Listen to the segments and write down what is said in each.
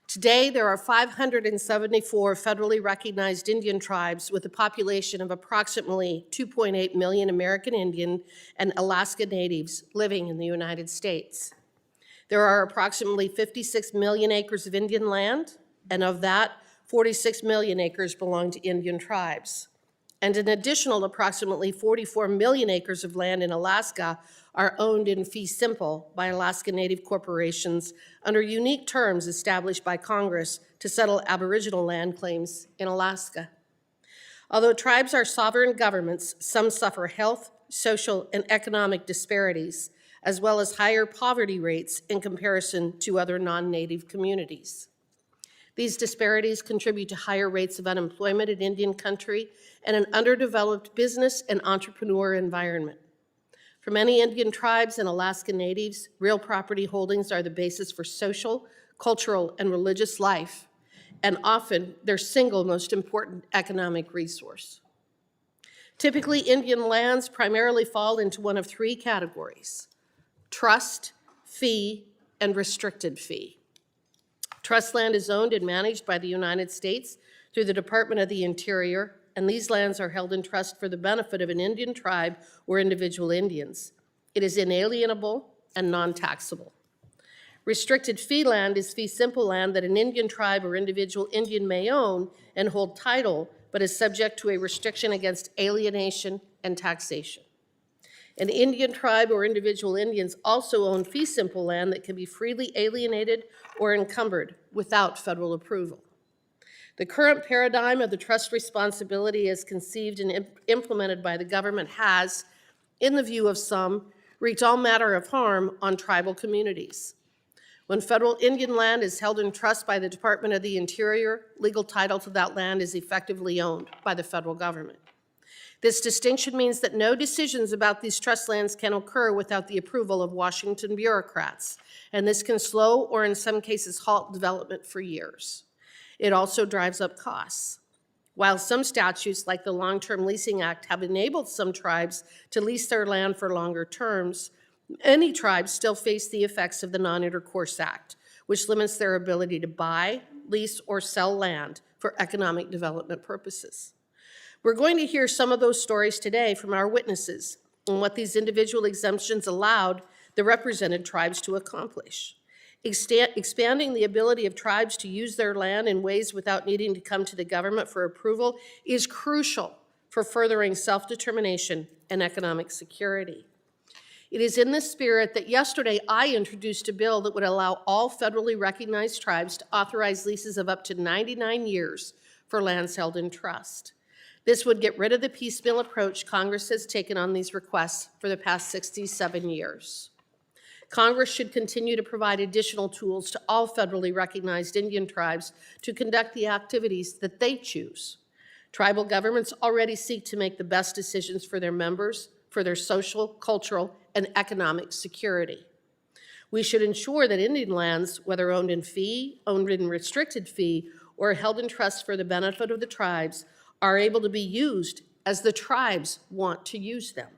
Today, there are 574 federally recognized Indian tribes with a population of approximately 2.8 million American Indian and Alaska Natives living in the United States. There are approximately 56 million acres of Indian land, and of that, 46 million acres belong to Indian tribes. And an additional approximately 44 million acres of land in Alaska are owned in fee simple by Alaska Native corporations under unique terms established by Congress to settle Aboriginal land claims in Alaska. Although tribes are sovereign governments, some suffer health, social, and economic disparities, as well as higher poverty rates in comparison to other non-Native communities. These disparities contribute to higher rates of unemployment in Indian country and an underdeveloped business and entrepreneur environment. For many Indian tribes and Alaska Natives, real property holdings are the basis for social, cultural, and religious life, and often their single most important economic resource. Typically, Indian lands primarily fall into one of three categories: trust, fee, and restricted fee. Trust land is owned and managed by the United States through the Department of the Interior, and these lands are held in trust for the benefit of an Indian tribe or individual Indians. It is inalienable and non-taxable. Restricted fee land is fee simple land that an Indian tribe or individual Indian may own and hold title, but is subject to a restriction against alienation and taxation. An Indian tribe or individual Indians also own fee simple land that can be freely alienated or encumbered without federal approval. The current paradigm of the trust responsibility as conceived and implemented by the government has, in the view of some, wreaked all manner of harm on tribal communities. When federal Indian land is held in trust by the Department of the Interior, legal title to that land is effectively owned by the federal government. This distinction means that no decisions about these trust lands can occur without the approval of Washington bureaucrats, and this can slow or in some cases halt development for years. It also drives up costs. While some statutes, like the Long-Term Leasing Act, have enabled some tribes to lease their land for longer terms, many tribes still face the effects of the Non-Intercourse Act, which limits their ability to buy, lease, or sell land for economic development purposes. We're going to hear some of those stories today from our witnesses and what these individual exemptions allowed the represented tribes to accomplish. Expanding the ability of tribes to use their land in ways without needing to come to the government for approval is crucial for furthering self-determination and economic security. It is in this spirit that yesterday I introduced a bill that would allow all federally recognized tribes to authorize leases of up to 99 years for lands held in trust. This would get rid of the piecemeal approach Congress has taken on these requests for the past 67 years. Congress should continue to provide additional tools to all federally recognized Indian tribes to conduct the activities that they choose. Tribal governments already seek to make the best decisions for their members, for their social, cultural, and economic security. We should ensure that Indian lands, whether owned in fee, owned in restricted fee, or held in trust for the benefit of the tribes, are able to be used as the tribes want to use them.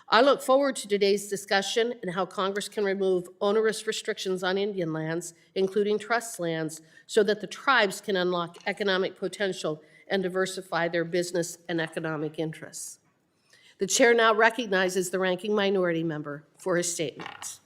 I look forward to today's discussion and how Congress can remove onerous restrictions on Indian lands, including trust lands, so that the tribes can unlock economic potential and diversify their business and economic interests. The chair now recognizes the ranking minority member for his statement.